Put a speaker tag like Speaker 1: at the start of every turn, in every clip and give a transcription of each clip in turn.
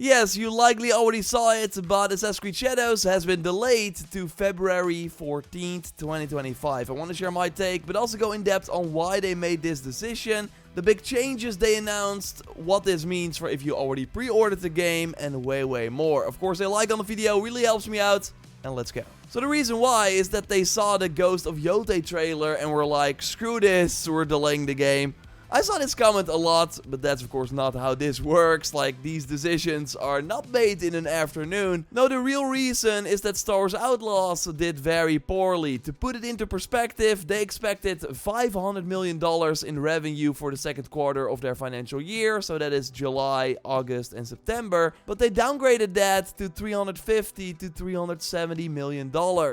Speaker 1: Yes, you likely already saw it, but Assassin's Creed Shadows has been delayed to February 14th, 2025. I want to share my take, but also go in depth on why they made this decision, the big changes they announced, what this means for if you already pre-ordered the game, and way more. Of course, a like on the video really helps me out, and let's go. So the reason why is that they saw the Ghost of Yotei trailer and were like, screw this, we're delaying the game. I saw this comment a lot, but that's of course not how this works. Like, these decisions are not made in an afternoon. No, the real reason is that Star Wars Outlaws did very poorly. To put it into perspective, they expected $500 million in revenue for the second quarter of their financial year, so that is July, August, and September, but they downgraded that to $350 to $370 million,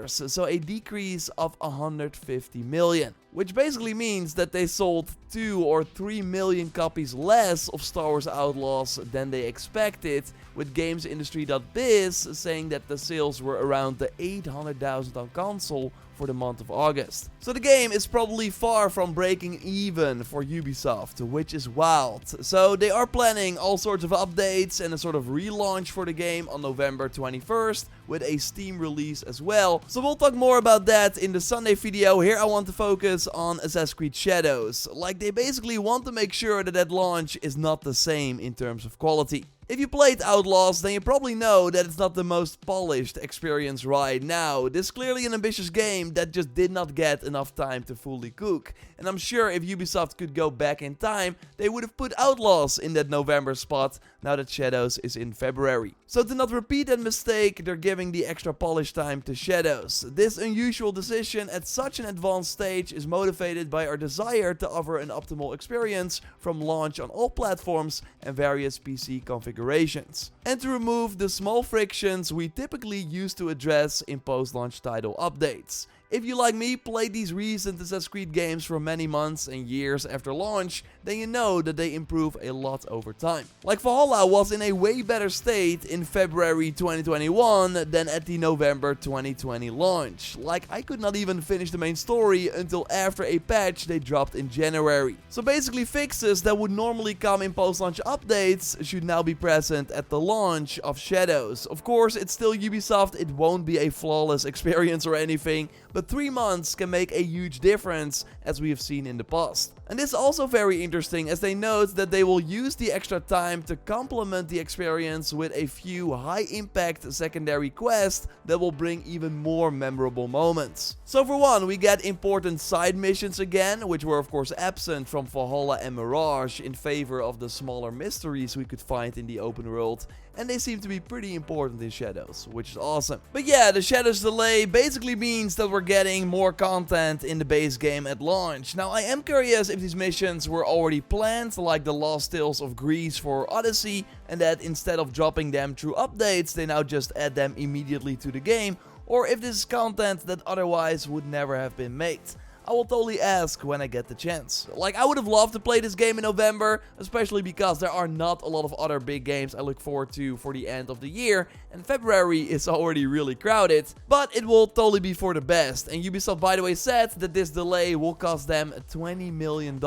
Speaker 1: so a decrease of $150 million. Which basically means that they sold 2 or 3 million copies less of Star Wars Outlaws than they expected, with GamesIndustry.biz saying that the sales were around the 800,000 on console for the month of August. So the game is probably far from breaking even for Ubisoft, which is wild. So they are planning all sorts of updates and a sort of relaunch for the game on November 21st with a Steam release as well. So we'll talk more about that in the Sunday video. Here I want to focus on Assassin's Creed Shadows. Like, they basically want to make sure that that launch is not the same in terms of quality. If you played Outlaws, then you probably know that it's not the most polished experience right now. This is clearly an ambitious game that just did not get enough time to fully cook. And I'm sure if Ubisoft could go back in time, they would have put Outlaws in that November spot, now that Shadows is in February. So to not repeat that mistake, they're giving the extra polish time to Shadows. This unusual decision at such an advanced stage is motivated by our desire to offer an optimal experience from launch on all platforms and various PC configurations, and to remove the small frictions we typically use to address in post-launch title updates. If you, like me, played these recent Assassin's Creed games for many months and years after launch, then you know that they improve a lot over time. Like, Valhalla was in a way better state in February 2021 than at the November 2020 launch. Like, I could not even finish the main story until after a patch they dropped in January. So basically, fixes that would normally come in post-launch updates should now be present at the launch of Shadows. Of course, it's still Ubisoft, it won't be a flawless experience or anything, but 3 months can make a huge difference, as we have seen in the past. And this is also very interesting, as they note that they will use the extra time to complement the experience with a few high-impact secondary quests that will bring even more memorable moments. So for one, we get important side missions again, which were of course absent from Valhalla and Mirage in favor of the smaller mysteries we could find in the open world, and they seem to be pretty important in Shadows, which is awesome. But yeah, the Shadows delay basically means that we're getting more content in the base game at launch. Now, I am curious if these missions were already planned, like the Lost Tales of Greece for Odyssey, and that instead of dropping them through updates, they now just add them immediately to the game, or if this is content that otherwise would never have been made. I will totally ask when I get the chance. Like, I would have loved to play this game in November, especially because there are not a lot of other big games I look forward to for the end of the year, and February is already really crowded, but it will totally be for the best. And Ubisoft, by the way, said that this delay will cost them $20 million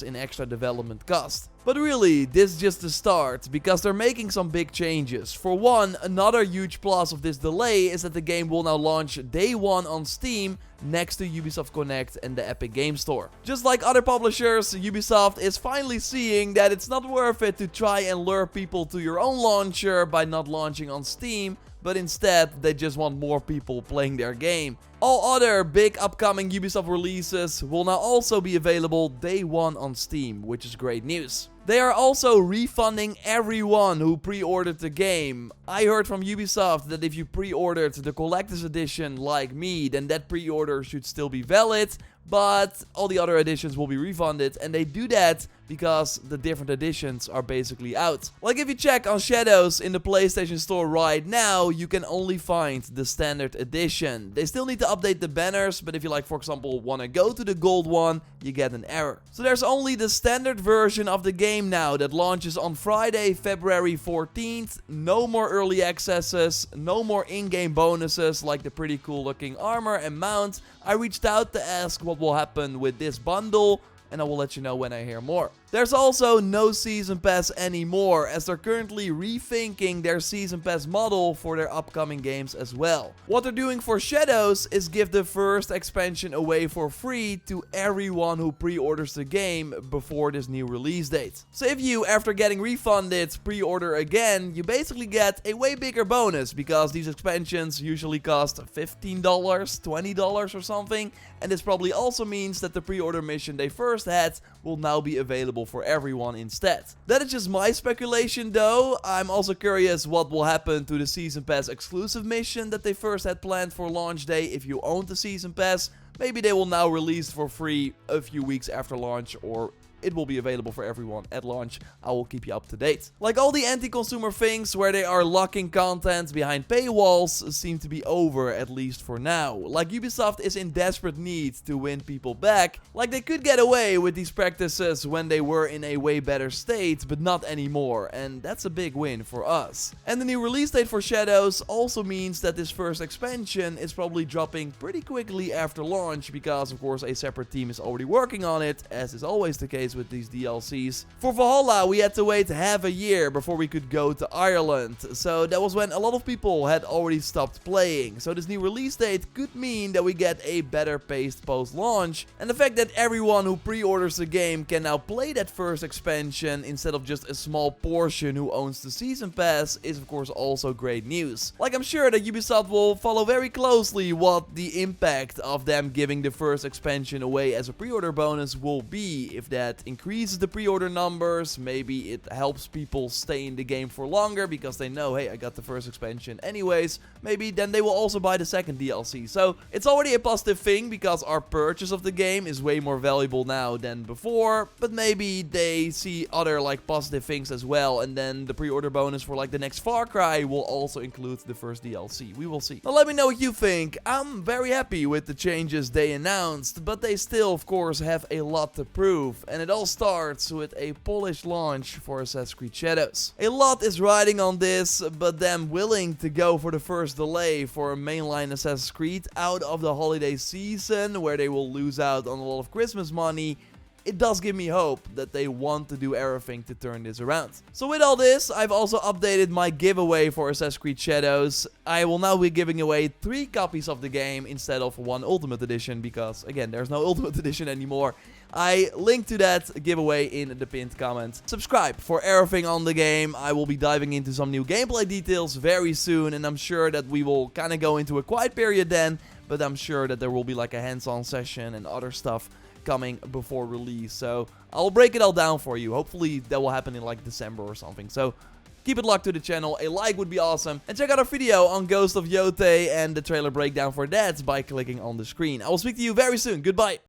Speaker 1: in extra development cost. But really, this is just the start, because they're making some big changes. For one, another huge plus of this delay is that the game will now launch day one on Steam, next to Ubisoft Connect and the Epic Game Store. Just like other publishers, Ubisoft is finally seeing that it's not worth it to try and lure people to your own launcher by not launching on Steam, but instead they just want more people playing their game. All other big upcoming Ubisoft releases will now also be available day one on Steam, which is great news. They are also refunding everyone who pre-ordered the game. I heard from Ubisoft that if you pre-ordered the collector's edition like me, then that pre-order should still be valid, but all the other editions will be refunded, and they do that because the different editions are basically out. Like, if you check on Shadows in the PlayStation Store right now, you can only find the standard edition. They still need to update the banners, but if you, like, for example, want to go to the gold one, you get an error. So there's only the standard version of the game now that launches on Friday, February 14th. No more early accesses, no more in-game bonuses like the pretty cool looking armor and mount. I reached out to ask what will happen with this bundle, and I will let you know when I hear more. There's also no Season Pass anymore, as they're currently rethinking their Season Pass model for their upcoming games as well. What they're doing for Shadows is give the first expansion away for free to everyone who pre-orders the game before this new release date. So if you, after getting refunded, pre-order again, you basically get a way bigger bonus, because these expansions usually cost $15, $20 or something, and this probably also means that the pre-order mission they first had will now be available for everyone instead. That is just my speculation though. I'm also curious what will happen to the Season Pass exclusive mission that they first had planned for launch day if you owned the Season Pass. Maybe they will now release for free a few weeks after launch, or it will be available for everyone at launch. I will keep you up to date. Like all the anti-consumer things where they are locking content behind paywalls seem to be over, at least for now. Like Ubisoft is in desperate need to win people back. Like they could get away with these practices when they were in a way better state, but not anymore, and that's a big win for us. And the new release date for Shadows also means that this first expansion is probably dropping pretty quickly after launch, because of course a separate team is already working on it, as is always the case with these DLCs. For Valhalla, we had to wait half a year before we could go to Ireland, so that was when a lot of people had already stopped playing. So this new release date could mean that we get a better paced post-launch, and the fact that everyone who pre-orders the game can now play that first expansion instead of just a small portion who owns the Season Pass is of course also great news. Like I'm sure that Ubisoft will follow very closely what the impact of them giving the first expansion away as a pre-order bonus will be. If that increases the pre-order numbers, maybe it helps people stay in the game for longer because they know, hey, I got the first expansion anyways. Maybe then they will also buy the second DLC. So it's already a positive thing because our purchase of the game is way more valuable now than before, but maybe they see other like positive things as well, and then the pre-order bonus for like the next Far Cry will also include the first DLC. We will see. Now let me know what you think. I'm very happy with the changes they announced, but they still of course have a lot to prove, and it all starts with a polished launch for Assassin's Creed Shadows. A lot is riding on this, but them willing to go for the first delay for a mainline Assassin's Creed out of the holiday season, where they will lose out on a lot of Christmas money, it does give me hope that they want to do everything to turn this around. So with all this, I've also updated my giveaway for Assassin's Creed Shadows. I will now be giving away 3 copies of the game instead of 1 Ultimate Edition, because again, there's no Ultimate Edition anymore. I linked to that giveaway in the pinned comment. Subscribe for everything on the game. I will be diving into some new gameplay details very soon, and I'm sure that we will kind of go into a quiet period then, but I'm sure that there will be like a hands-on session and other stuff coming before release. So I'll break it all down for you. Hopefully that will happen in like December or something. So keep it locked to the channel. A like would be awesome. And check out our video on Ghost of Yotei and the trailer breakdown for that by clicking on the screen. I will speak to you very soon. Goodbye.